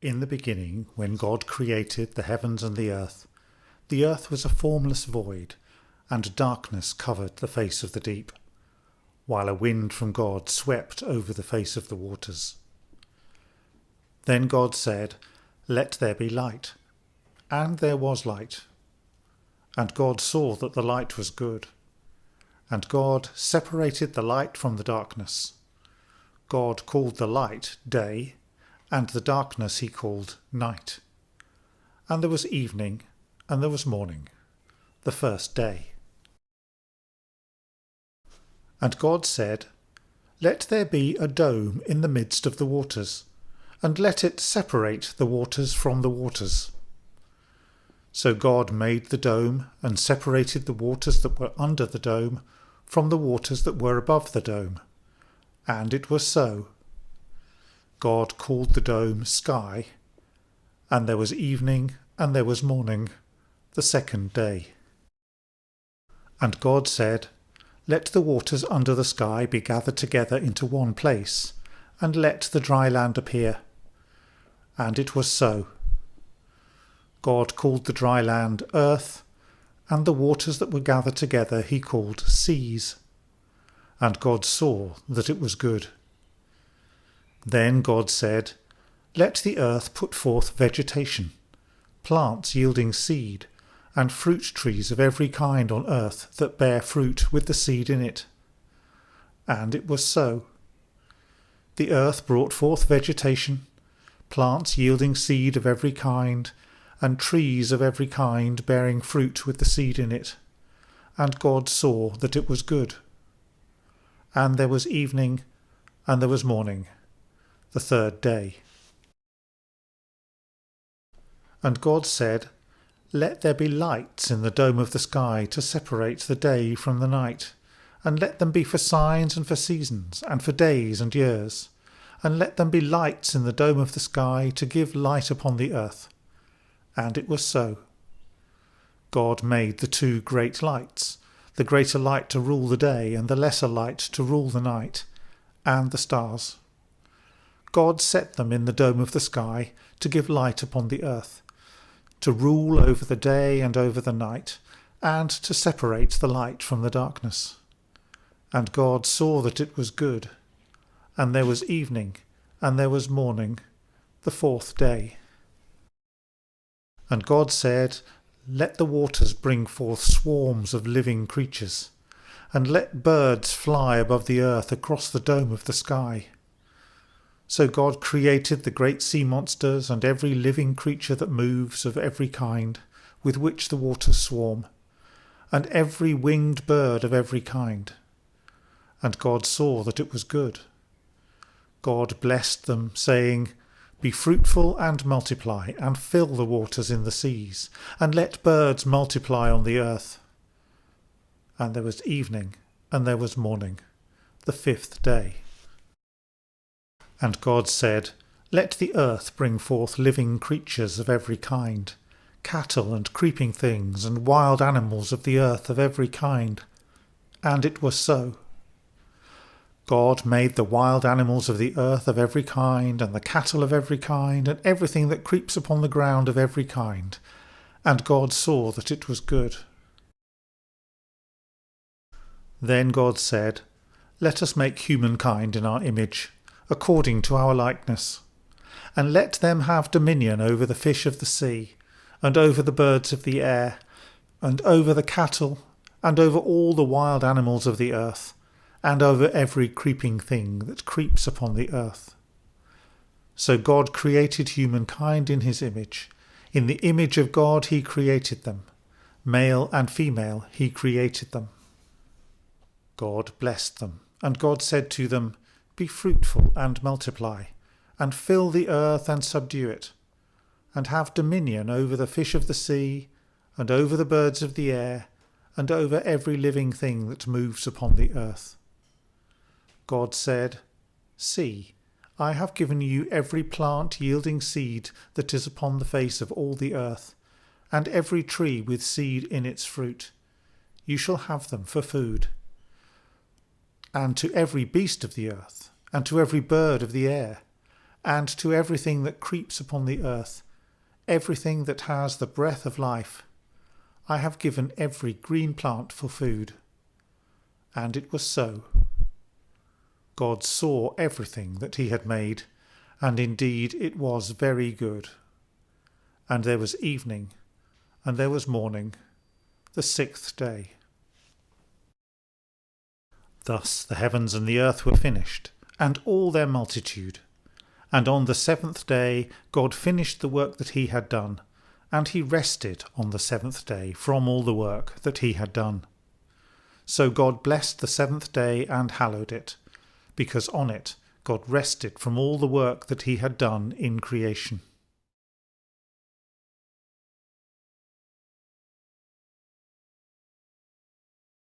In the beginning, when God created the heavens and the earth was a formless void, and darkness covered the face of the deep, while a wind from God swept over the face of the waters. Then God said, "Let there be light." And there was light. And God saw that the light was good. And God separated the light from the darkness. God called the light day, and the darkness he called night. And there was evening, and there was morning, the first day. And God said, "Let there be a dome in the midst of the waters, and let it separate the waters from the waters." So God made the dome, and separated the waters that were under the dome from the waters that were above the dome. And it was so. God called the dome sky, and there was evening, and there was morning, the second day. And God said, "Let the waters under the sky be gathered together into one place, and let the dry land appear." And it was so. God called the dry land earth, and the waters that were gathered together he called seas. And God saw that it was good. Then God said, "Let the earth put forth vegetation, plants yielding seed, and fruit trees of every kind on earth that bear fruit with the seed in it." And it was so. The earth brought forth vegetation, plants yielding seed of every kind, and trees of every kind bearing fruit with the seed in it. And God saw that it was good. And there was evening, and there was morning, the third day. And God said, "Let there be lights in the dome of the sky to separate the day from the night, and let them be for signs and for seasons, and for days and years. And let them be lights in the dome of the sky to give light upon the earth." And it was so. God made the two great lights, the greater light to rule the day, and the lesser light to rule the night, and the stars. God set them in the dome of the sky to give light upon the earth, to rule over the day and over the night, and to separate the light from the darkness. And God saw that it was good. And there was evening, and there was morning, the fourth day. And God said, "Let the waters bring forth swarms of living creatures, and let birds fly above the earth across the dome of the sky." So God created the great sea monsters and every living creature that moves of every kind, with which the waters swarm, and every winged bird of every kind. And God saw that it was good. God blessed them, saying, "Be fruitful and multiply, and fill the waters in the seas, and let birds multiply on the earth." And there was evening, and there was morning, the fifth day. And God said, "Let the earth bring forth living creatures of every kind, cattle and creeping things, and wild animals of the earth of every kind." And it was so. God made the wild animals of the earth of every kind, and the cattle of every kind, and everything that creeps upon the ground of every kind. And God saw that it was good. Then God said, "Let us make humankind in our image, according to our likeness, and let them have dominion over the fish of the sea, and over the birds of the air, and over the cattle, and over all the wild animals of the earth, and over every creeping thing that creeps upon the earth." So God created humankind in his image. In the image of God he created them. Male and female he created them. God blessed them, and God said to them, "Be fruitful and multiply, and fill the earth and subdue it, and have dominion over the fish of the sea, and over the birds of the air, and over every living thing that moves upon the earth." God said, "See, I have given you every plant yielding seed that is upon the face of all the earth, and every tree with seed in its fruit. You shall have them for food. And to every beast of the earth, and to every bird of the air, and to everything that creeps upon the earth, everything that has the breath of life. I have given every green plant for food. And it was so. God saw everything that he had made, and indeed it was very good. And there was evening, and there was morning, the sixth day. Thus the heavens and the earth were finished, and all their multitude. And on the seventh day God finished the work that he had done, and he rested on the seventh day from all the work that he had done. So God blessed the seventh day and hallowed it, because on it God rested from all the work that he had done in creation.